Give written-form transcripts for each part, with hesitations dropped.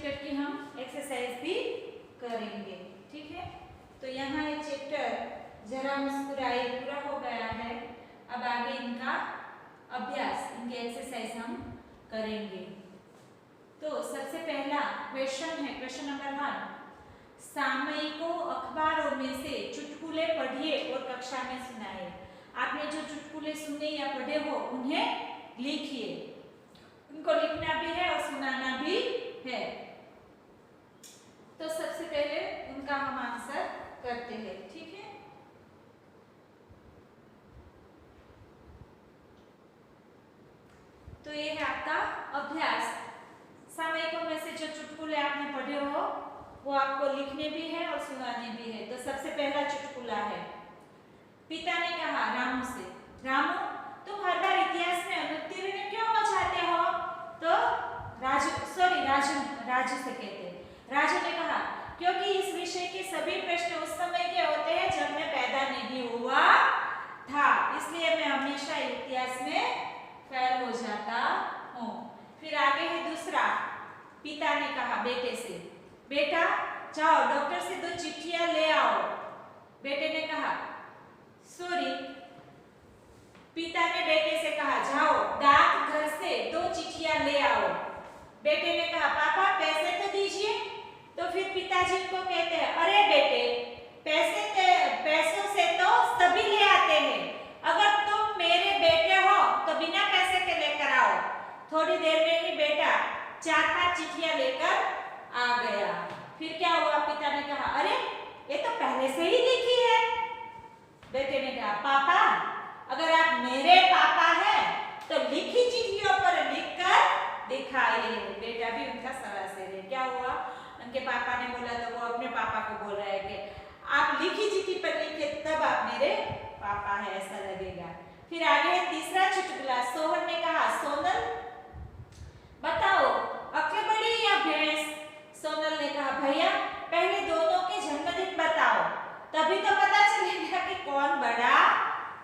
Chapter की हम exercise भी करेंगे, ठीक है। तो यहाँ ये चैप्टर जरा मुस्कुराए पूरा हो गया है। अब आगे इनका अभ्यास, इनके एक्सरसाइज हम करेंगे। तो सबसे पहला क्वेश्चन है, क्वेश्चन नंबर 1, सामयिकों अखबारों में से चुटकुले पढ़िए और कक्षा में सुनाइए। आपने जो चुटकुले सुने या पढ़े हो उन्हें लिखिए, उनको लिखना भी है और सुनाना भी है। तो सबसे पहले उनका हम आंसर करते हैं, ठीक है। तो ये है आपका अभ्यास। सामयिकों में से जो चुटकुले आपने पढ़े हो वो आपको लिखने भी है और सुनाने भी है। तो सबसे पहला चुटकुला है, पिता ने कहा रामू से, रामू तुम हर बार इतिहास में अनुत्तीर्ण क्यों हो जाते हो? तो राजू से कहते, राजू ने कहा क्योंकि इस विषय के सभी प्रश्न उस समय के होते हैं जब मैं पैदा नहीं हुआ था, इसलिए मैं हमेशा इतिहास में फेल हो जाता हूँ। फिर आगे है दूसरा, पिता ने कहा बेटे से, बेटा जाओ डॉक्टर से 2 चिट्ठियां ले आओ। बेटे ने कहा सॉरी। पिता ने बेटे से कहा जाओ डाक घर से 2 चिट्ठियां ले आओ। बेटे ने कहा पापा पैसे तो दीजिए। तो फिर पिताजी को कहते हैं अरे बेटे पैसों से तो सभी ले आते हैं, अगर तुम मेरे बेटे हो तो बिना पैसे के लेकर आओ। थोड़ी देर में ही बेटा 4-5 चिट्ठियां लेकर आ गया। फिर क्या हुआ? पिता ने कहा अरे ये तो पहले से ही लिखी है। बेटे ने कहा पापा अगर आप मेरे पापा हैं तो लिखी चिट्ठियों पर लिखकर दिखाइए। बेटा भी उनका सवाल से है। क्या हुआ? उनके पापा ने बोला तो वो अपने पापा को बोल रहा है कि आप लिखी चिट्ठी पर लिखे तब आप मेरे पापा है, ऐसा लगेगा। फिर आगे है तीसरा चुटकुला, सोहन ने कहा सोनल बताओ अक्ल बड़ी या भैंस? सोनल ने कहा भैया पहले दोनों के जन्मदिन बताओ, तभी तो पता चलेगा कि कौन बड़ा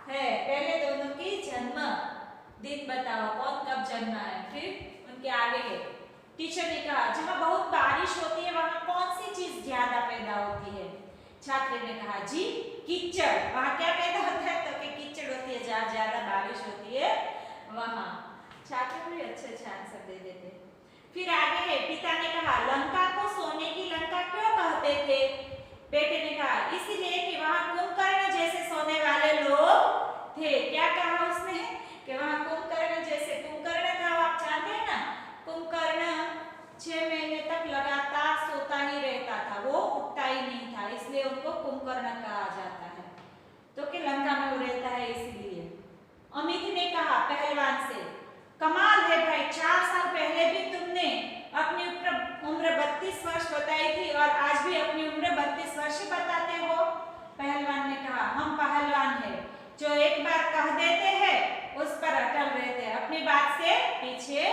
है। पहले दोनों की जन्मदिन बताओ, कौन कब जन्मा है। फिर उनके आगे है, टीचर ने कहा जहाँ बहुत बारिश होती है वहाँ कौन सी चीज ज्यादा पैदा होती है? छात्र ने कहा जी कीचड़। वहाँ क्या पैदा होता है? तो कि कीचड़ होती है जहाँ ज्यादा बारिश होती है वहाँ। छात्र भी अच्छे आंसर दे देते। फिर आगे है, पिता ने कहा लंका को सोने की लंका क्यों कहते थे? बेटे ने कहा इसीलिए कि वहाँ कुंभकर्ण जैसे सोने वाले लोग थे। क्या कहा उसने? कि वहाँ कुंभकर्ण जैसे, कुंभकर्ण था आप जानते हैं ना, कुंभकर्ण 6 महीने तक लगातार सोता ही रहता था, वो उठता ही नहीं था, इसलिए उनको कुंभकर्ण कहा जाता है। तो कि लंका में वो रहता है इसलिए। अमित ने कहा पहलवान से कमाल है भाई, 4 साल पहले भी तुमने अपनी उम्र 32 वर्ष बताई थी और आज भी अपनी उम्र 32 वर्ष बताते हो। पहलवान ने कहा हम पहलवान हैं, जो एक बार कह देते हैं उस पर अटल रहते हैं, अपनी बात से पीछे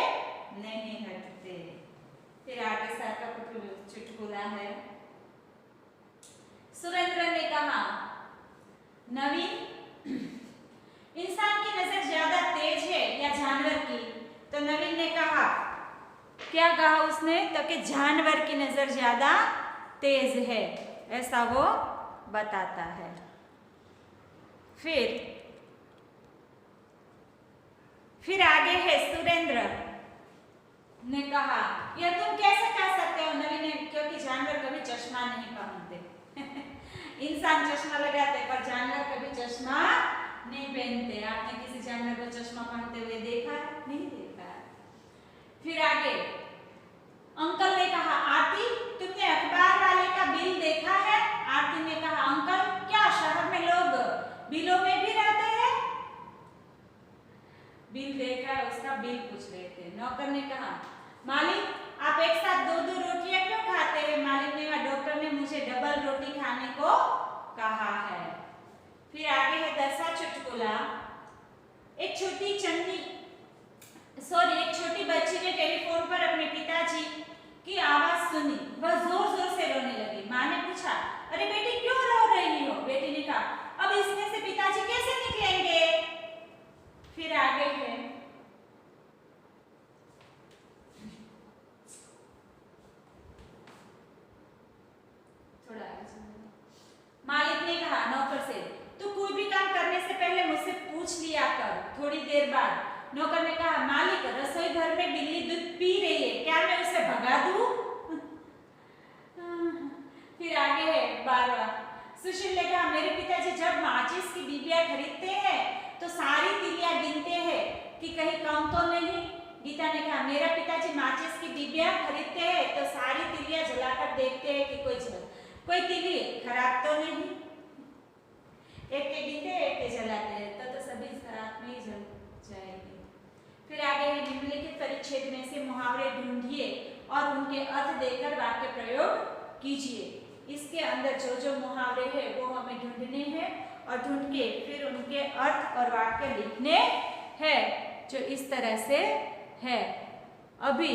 नहीं हटते। फिर आगे सर का चुटकुला है, सुरेंद्र ने कहा नवीन इंसान की नजर ज्यादा तेज है या जानवर की? तो नवीन ने कहा, क्या कहा उसने? तो कि जानवर की नजर ज्यादा तेज है, ऐसा वो बताता है। फिर आगे है, सुरेंद्र ने कहा यह तुम कैसे कह सकते हो? नवीन ने, क्योंकि जानवर कभी चश्मा नहीं पहनते इंसान चश्मा लगाते पर जानवर कभी चश्मा नहीं पहनते। आपने किसी जानवर को चश्मा पहनते हुए देखा? नहीं देखा। फिर आगे अंकल ने कहा आरती तुमने अखबार वाले का बिल देखा है? आरती ने कहा अंकल क्या शहर में लोग बिलों में भी रहते हैं? बिल देखा है, उसका बिल पूछ रहे थे। नौकर ने कहा मालिक आप एक साथ 2-2 रोटियां क्यों खाते हैं? मालिक ने कहा डॉक्टर ने मुझे डबल रोटी खाने को कहा है। फिर आगे है 10वां चुटकुला, एक छोटी बच्ची ने टेलीफोन पर अपने पिताजी की आवाज सुनी, वह जोर-जोर से रोने लगी। माँ ने पूछा अरे बेटी क्यों रो रही हो? बेटी ने कहा अब इसमें से पिताजी कैसे निकलेंगे? फिर आगे है नौकर ने कहा, मालिक रसोई घर में बिल्ली दूध पी रही है, क्या मैं उसे भगा दूं? फिर आगे है 12वां। सुशील ने कहा, मेरे पिताजी जब माचिस की डिबिया खरीदते हैं तो सारी तिलियां गिनते हैं कि कहीं कम तो नहीं। गीता ने कहा, मेरा पिताजी माचिस की डिबिया खरीदते हैं तो सारी तिलियां जलाकर देखते हैं कि कोई तिली खराब तो नहीं। एक के गिनते हैं, एक के जलाते हैं, तो सभी साथ में ही जल जाएंगे। फिर आगे निम्नलिखित परिच्छेद में से मुहावरे ढूंढिए और उनके अर्थ देकर वाक्य प्रयोग कीजिए। इसके अंदर जो जो मुहावरे हैं वो हमें ढूंढने हैं और ढूंढ के फिर उनके अर्थ और वाक्य लिखने हैं, जो इस तरह से है। अभी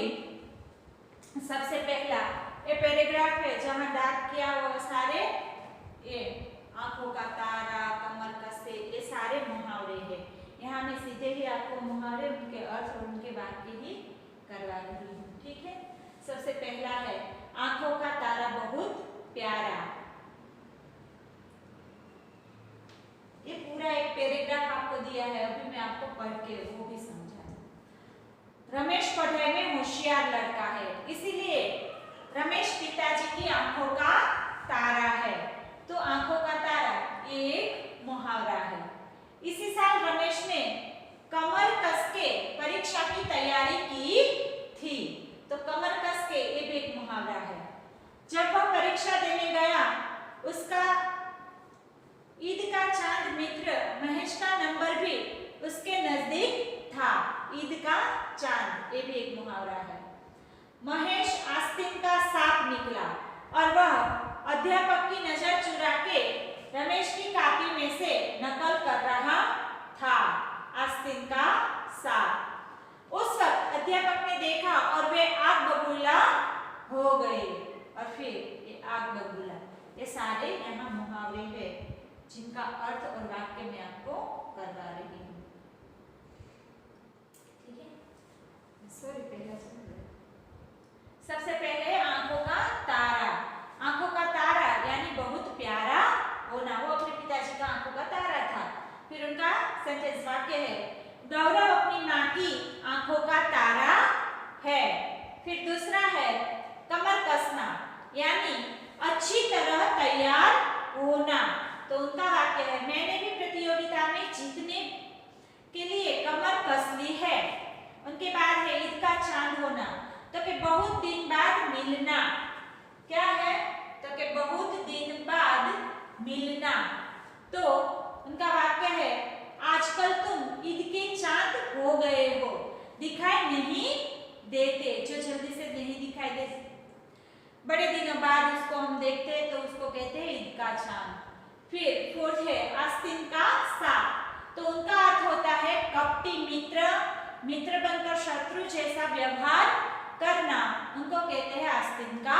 सबसे पहला ये पैराग्राफ है जहां डार्क किया हुआ सारे ये आंखों का तारा, कमर कसे, ये सारे मुहावरे हैं। यहाँ मैं सीधे ही आपको मुहावरे, उनके अर्थ और उनके वाक्य ही करवा रही हूँ, ठीक है। सबसे पहला है आंखों का तारा बहुत प्यारा। ये पूरा एक पैराग्राफ आपको दिया है, अभी मैं आपको पढ़ के वो भी समझा। रमेश पढ़ाई में होशियार लड़का है, इसीलिए रमेश पिताजी की आंखों का तारा है। तो आंखों का तारा ये एक मुहावरा है। इसी साल रमेश ने कमर कस के परीक्षा की तैयारी की थी, तो कमर कस के ये भी एक मुहावरा है। जब वह परीक्षा देने गया, उसका ईद का चांद मित्र महेश का नंबर भी उसके नजदीक था। ईद का चांद ये भी एक मुहावरा है। महेश आस्तीन का सांप निकला और वह अध्यापक की नजर चुरा के रमेश की कॉपी में से नकल कर रहा था। आस्तीन का सांप। उस वक्त अध्यापक ने देखा और वे आग बबूला हो गए। और फिर ये आग बबूला, ये सारे यहाँ मुहावरे हैं जिनका अर्थ और वाक्य मैं आपको करवा रही हूँ, ठीक है। सॉरी, पहला सबसे पहले आंखों का तारा। आंखों का तारा यानी बहुत प्यारा होना, वो अपने पिताजी का आंखों का तारा था। फिर उनका सेंटेंस वाक्य है, गौरव अपनी माँ की आंखों का तारा है। फिर दूसरा है कमर कसना, यानी अच्छी तरह तैयार होना। तो उनका वाक्य है, मैंने भी प्रतियोगिता में जीतने के लिए कमर कस ली है। उनके बाद है ईद का चांद होना, तो कि बहुत दिन बाद मिलना। क्या है? तो कि बहुत दिन बाद मिलना। तो उनका वाक्य है, आजकल तुम ईद के चांद हो गए हो, दिखाई नहीं देते, जो जल्दी से नहीं दिखाई देते, बड़े दिनों बाद उसको हम देखते हैं तो उसको कहते हैं ईद का चांद। फिर फोर्थ है आस्तीन का सांप, तो उनका अर्थ होता है कपटी मित्र, मित्र बनकर शत्रु जैसा व्यवहार करना, उनको कहते हैं आस्तीन का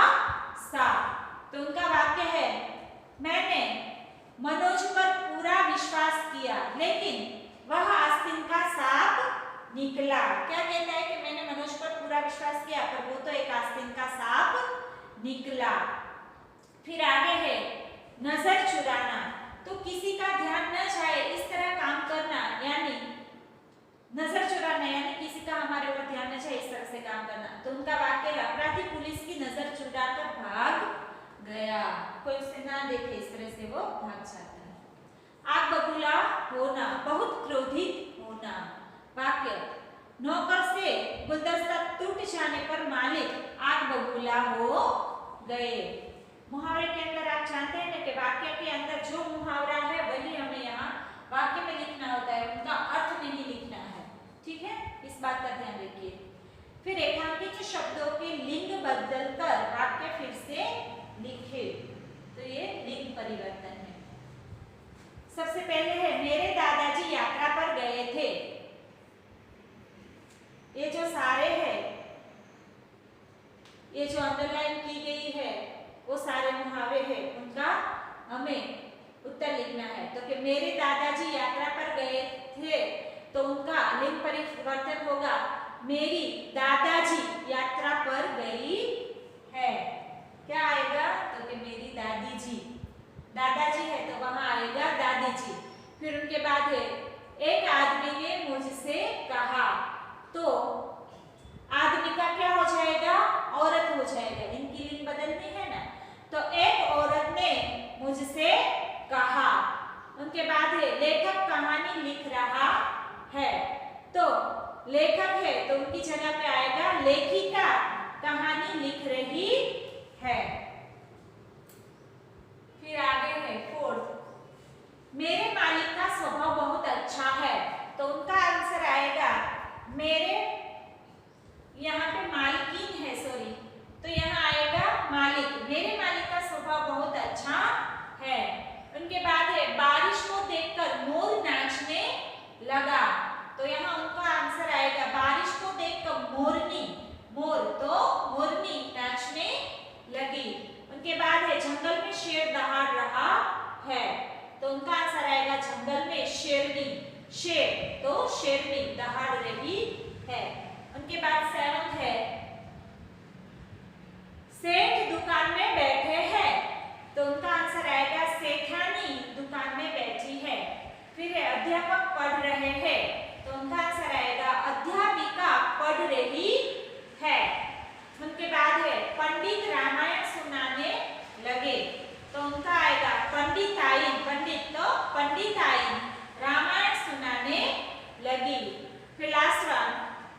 सांप। तो उनका वाक्य है, मैंने मनोज पर पूरा विश्वास किया लेकिन वह आस्तीन का सांप निकला। क्या कहता है कि मैंने मनोज पर पूरा विश्वास किया पर वो तो एक आस्तीन का सांप निकला। फिर आगे है नजर चुराना, तो किसी का ध्यान न जाए इस तरह काम करना, यानी नजर चुराना यानी किसी का हमारे ऊपर ध्यान न जाए इस तरह से काम करना। तो उनका वाक्य है, अपराधी पुलिस की नजर चुराकर भाग गया, कोई उसे ना देखे इस तरह से वो भाग जाता है। आग बबूला होना, बहुत क्रोधित होना। वाक्य, नौकर से गुलदस्ता टूट जाने पर मालिक आग बबूला हो गए। मुहावरे के अंदर आप जानते हैं ना कि वाक्य के अंदर जो मुहावरा है वही हमें यहाँ वाक्य में लिखना होता है, उनका अर्थ नहीं लिखना है, ठीक है, इस बात का ध्यान रखिए। फिर रेखांकित शब्दों के लिंग बदलकर वाक्य फिर से लिखे, तो ये लिंग परिवर्तन है। सबसे पहले है, मेरे दादाजी यात्रा पर गए थे। ये जो सारे हैं, ये जो अंडरलाइन की गई है वो सारे मुहावरे हैं, उनका हमें उत्तर लिखना है। तो कि मेरे दादाजी यात्रा पर गए थे, तो उनका लिंग परिवर्तन होगा, मेरी दादाजी यात्रा पर गई है। क्या आएगा? तो कि मेरी दादी जी, दादाजी है तो वहां आएगा दादी जी। फिर उनके बाद है एक आदमी ने मुझसे कहा, तो आदमी का क्या हो जाएगा? औरत हो जाएगा। इनकी लिंग बदलनी है ना। तो एक औरत ने मुझसे कहा। उनके बाद है लेखक कहानी लिख रहा है। तो लेखक है तो उनकी जगह पे आएगा लेखिका कहानी लिख रही है। फिर आगे है फोर्थ, मेरे मालिक का स्वभाव बहुत अच्छा है। तो उनका आंसर आएगा मेरे, यहाँ पे मालिकीन है सॉरी, तो यहाँ आएगा मालिक। मेरे मालिक का स्वभाव बहुत अच्छा है। उनके बाद है बारिश को देखकर मोर नाचने लगा। तो यहाँ उनका आंसर आएगा बारिश को देखकर मोरनी, मोर तो मोरनी नाचने लगी। उनके बाद है जंगल में शेर दहाड़ रहा है। तो उनका आंसर आएगा जंगल में शेरनी, शेर तो शेरनी दहाड़ रही है। उनके बाद सेवंथ है सेठ दुकान में बैठे हैं। तो उनका आंसर आएगा सेठानी दुकान में बैठी है। फिर है अध्यापक पढ़ रहे हैं। तो उनका आंसर आएगा अध्यापिका पढ़ रही है। उनके बाद है पंडित रामायण सुनाने लगे। तो उनका आएगा पंडिताइन, पंडित तो पंडिताइन रामायण सुनाने लगी। फिर लास्ट वन,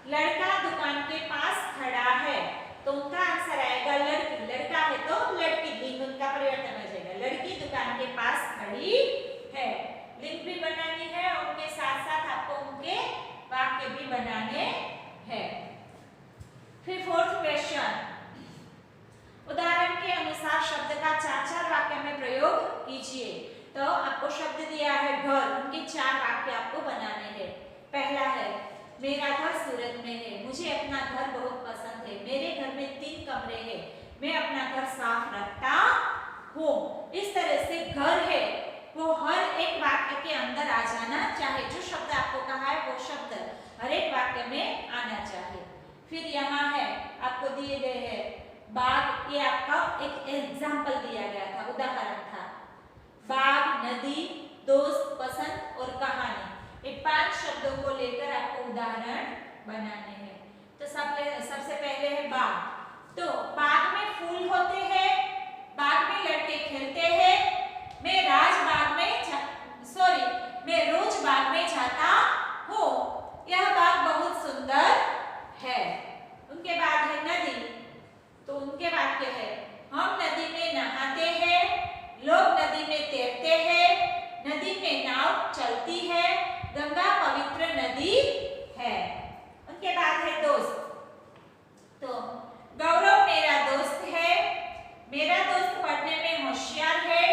लड़का दुकान के पास खड़ा है। तो उनका आंसर आएगा लड़की, लड़का है तो लड़की, लिंग उनका परिवर्तन हो जाएगा। लड़की दुकान के पास खड़ी है। लिंग भी बनानी है और उनके साथ साथ आपको उनके वाक्य भी बनाने हैं। फिर फोर्थ क्वेश्चन, उदाहरण के अनुसार शब्द का 4-4 वाक्य में प्रयोग कीजिए। तो आपको शब्द दिया है घर, उनके 4 वाक्य आपको बनाने हैं। पहला है मेरा घर सूरत में है, मुझे अपना घर बहुत पसंद है, मेरे घर में 3 कमरे हैं, मैं अपना घर साफ रखता हूँ। इस तरह से घर है वो हर एक वाक्य के अंदर आ जाना चाहिए। जो शब्द आपको कहा है वो शब्द हर एक वाक्य में आना चाहिए। फिर यहाँ है आपको दिए गए हैं बाग, ये आपका एक एग्जाम्पल दिया गया था, उदाहरण था। बाग, नदी, दोस्त, पसंद और कहानी, ये 5 शब्दों को लेकर आपको उदाहरण बनाने हैं। तो सबसे पहले है बाग। तो बाग में फूल होते हैं, बाग में लड़के खेलते हैं, मैं रोज बाग में जाता हूँ, यह बाग बहुत सुंदर है। उनके बाद है नदी। तो उनके वाक्य है हम नदी में नहाते हैं, लोग नदी में तैरते हैं, नदी में नाव चलती है, गंगा पवित्र नदी है। उनके बाद है दोस्त। तो गौरव मेरा दोस्त है, मेरा दोस्त पढ़ने में होशियार है,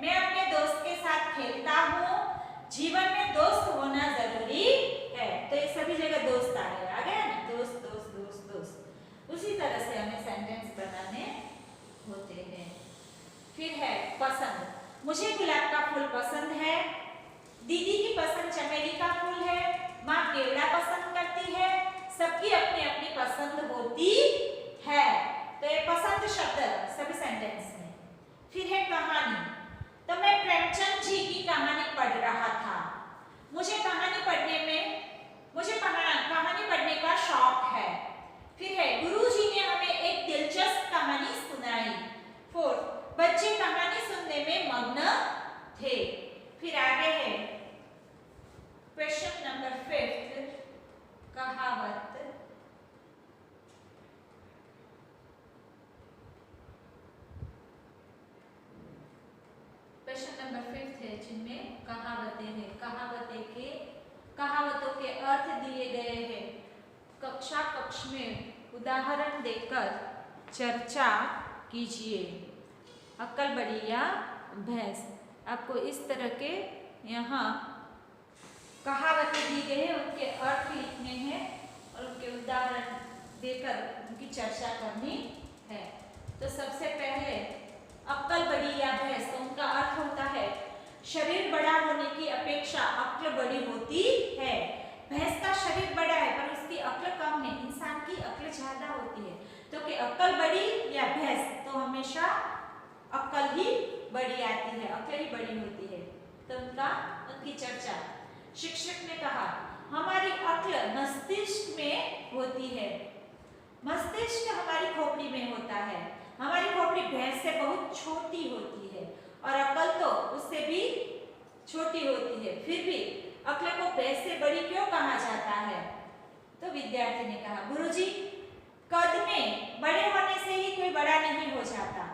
मैं अपने दोस्त के साथ खेलता हूँ, जीवन में दोस्त होना जरूरी है। तो ये सभी जगह दोस्त आ गया ना, दोस्त दोस्त दोस्त दोस्त। उसी तरह से हमें सेंटेंस बनाने होते हैं। फिर है पसंद, मुझे गुलाब का फूल पसंद है, दीदी की पसंद चमेली का फूल है, माँ केवड़ा पसंद करती है, सबकी अपनी अपनी पसंद होती है। तो ये पसंद शब्द सभी सेंटेंस में। फिर है कहानी। तो मैं प्रेमचंद जी की कहानी पढ़ रहा था, मुझे कहानी पढ़ने का शौक है। फिर है गुरुजी ने हमें एक दिलचस्प कहानी सुनाई। फोर्थ, बच्चे कहानी सुनने में मग्न थे। फिर आगे है क्वेश्चन नंबर 5, कहावत। क्वेश्चन नंबर 5 है जिनमें कहावतें हैं। कहावतों के अर्थ दिए गए हैं। कक्ष में उदाहरण देकर चर्चा कीजिए। अक्ल बड़ी या भैंस, आपको इस तरह के यहाँ कहावतें दी गई है, उनके अर्थ लिखने हैं और उनके उदाहरण देकर उनकी चर्चा करनी है। तो सबसे पहले अक्ल बड़ी या भैंस, तो उनका अर्थ होता है शरीर बड़ा होने की अपेक्षा अक्ल बड़ी होती है। भैंस का शरीर बड़ा है पर उसकी अक्ल कम है, इंसान की अक्ल ज्यादा होती है। तो कि अक्ल बड़ी या भैंस, तो हमेशा अक्ल ही बड़ी आती है, अक्ल ही बड़ी होती है। तो उनकी चर्चा। शिक्षक ने कहा, हमारी अक्ल मस्तिष्क में होती है। मस्तिष्क हमारी खोपड़ी में होता है। हमारी खोपड़ी भैंस से बहुत छोटी होती है और अक्ल तो उससे भी छोटी होती है, फिर भी अक्ल को भैंस से बड़ी क्यों कहा जाता है? तो विद्यार्थी ने कहा, गुरुजी, कद में बड़े होने से ही कोई बड़ा नहीं हो जाता।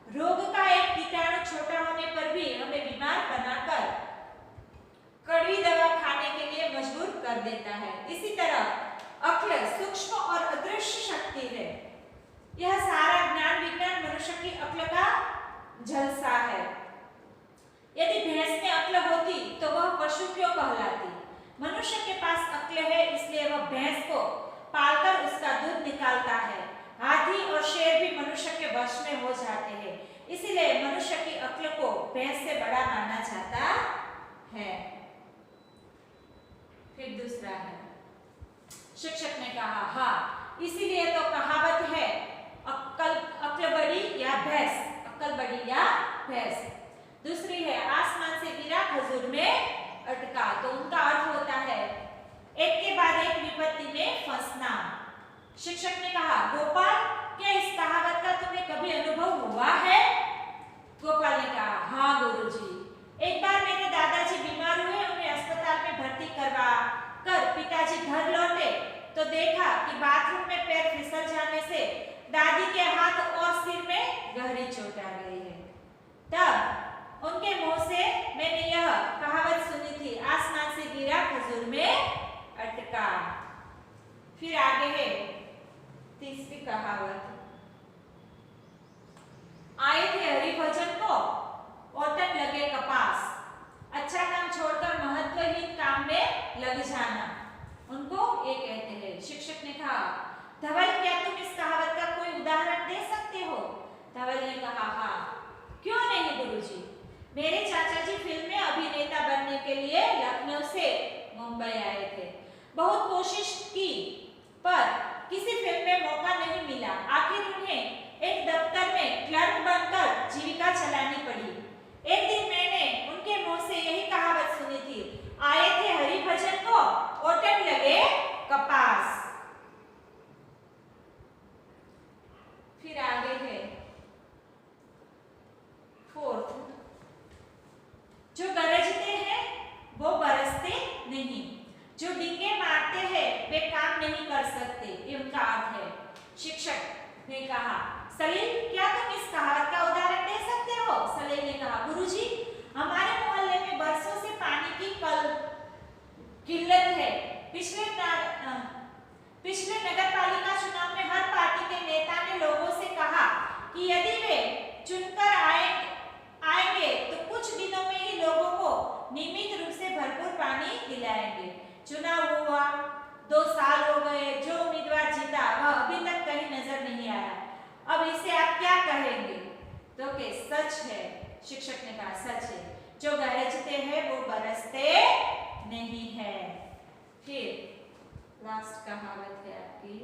रोग का एक कीटाणु छोटा होने पर भी हमें बीमार बनाकर कड़वी दवा खाने के लिए मजबूर कर देता है। इसी तरह अक्ल सूक्ष्म और अदृश्य शक्ति है। यह सारा ज्ञान विज्ञान मनुष्य की अक्ल का झलसा है। यदि भैंस में अक्ल होती तो वह पशु क्यों कहलाती? मनुष्य के पास अक्ल है, इसलिए वह भैंस को पालकर उसका दूध निकालता है। हाथी और शेर भी मनुष्य के वश में हो जाते हैं, इसीलिए मनुष्य की अक्ल को भैंस से बड़ा माना जाता है। फिर दूसरा है, शिक्षक ने कहा, हाँ, इसीलिए तो कहावत है, अक्ल बड़ी या भैंस, अक्ल बड़ी या भैंस। दूसरी है, आसमान से गिरा खजूर में अटका। तो उनका अर्थ होता है एक के बाद एक विपत्ति में फंसना। शिक्षक ने कहा, गोपाल, क्या इस कहावत का तुम्हें कभी अनुभव हुआ है? गोपाल ने कहा, हाँ गुरुजी, एक बार मेरे दादाजी बीमार हुए, उन्हें अस्पताल में भर्ती करवा कर पिताजी घर लौटे तो देखा कि बाथरूम में पैर फिसल जाने से दादी के हाथ और सिर में गहरी चोट आ गई है। तब उनके मुंह से मैंने यह कहावत सुनी थी, आसमान से गिरा खजूर में अटका। फिर आगे है तीसरी कहावत, आए थे हरिभजन को, ओटन लगे कपास। अच्छा काम छोड़कर महत्वहीन काम में लग जाना, उनको ये कहते हैं। शिक्षक ने कहा, धवल, क्या तुम इस कहावत का कोई उदाहरण दे सकते हो? धवल ने कहा, हाँ, क्यों नहीं गुरुजी। मेरे चाचा जी फिल्म में अभिनेता बनने के लिए लखनऊ से मुंबई आए थे। बहुत कोशिश की पर किसी फिल्म में मौका नहीं मिला। आखिर उन्हें एक दफ्तर में क्लर्क बनकर जीविका चलानी पड़ी। एक दिन मैंने उनके मुंह से यही कहावत सुनी थी, आए थे हरिभजन को, ओटन लगे कपास। फिर आगे है फोर्थ, जो गरजते हैं वो बरसते नहीं, जो डींगे मारते हैं वे काम नहीं कर सकते, ये उनका अर्थ है। शिक्षक ने कहा, सलील, क्या तुम इस कहावत का उदाहरण दे सकते हो? सलील ने कहा, गुरुजी, हमारे मोहल्ले में बरसों से पानी की किल्लत है। पिछले नगर पालिका चुनाव में हर पार्टी के नेता ने लोगों से कहा कि यदि वे चुनकर आएंगे तो कुछ दिनों में ही लोगों को नियमित रूप से भरपूर पानी दिलाएंगे। चुनाव हुआ, 2 साल हो गए, जो उम्मीदवार जीता वह अभी तक कहीं नजर नहीं आया। अब इसे आप क्या कहेंगे? तो के सच है। शिक्षक ने कहा, सच है, जो गरजते हैं वो बरसते नहीं है। फिर लास्ट कहावत है आपकी,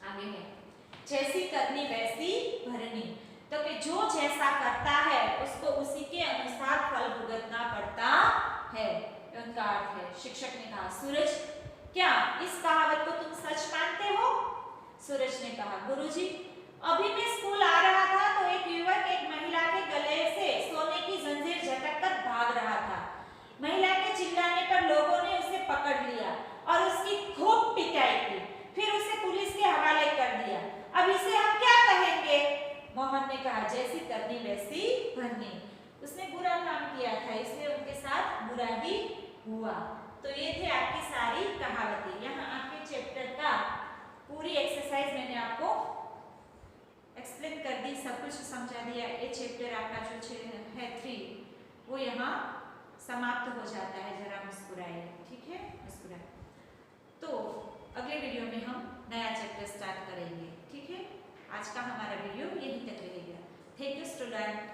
आगे है, जैसी करनी वैसी भरनी। तो कि जो जैसा करता है उसको उसी के अनुसार फल भुगतना पड़ता है, उनका अर्थ है। शिक्षक ने कहा, सूरज, क्या इस कहावत को तुम सच मानते हो? सूरज ने कहा, गुरुजी, अभी मैं स्कूल आ रहा था तो एक युवक एक महिला के गले से सोने की जंजीर झटक कर भाग रहा था। महिला के चिल्लाने पर लोगों ने उसे पकड़ लिया और उसकी खूब पिटाई की, फिर उसे पुलिस के हवाले कर दिया। अब इसे हम क्या कहेंगे? मोहन ने कहा, जैसी करनी वैसी भरनी। उसने बुरा काम किया था, इसलिए उनके साथ बुरा ही हुआ। तो ये थे आपकी सारी कहावतें। यहाँ आपके चैप्टर का पूरी एक्सरसाइज मैंने आपको एक्सप्लेन कर दी, सब कुछ समझा दिया। ये चैप्टर आपका जो है 3 वो यहाँ समाप्त हो जाता है। जरा मुस्कुराइए, ठीक है, मुस्कुराइए। तो अगले वीडियो में हम नया चैप्टर स्टार्ट करेंगे, ठीक है। आज का हमारा वीडियो यहीं तक रहेगा। Thank you student.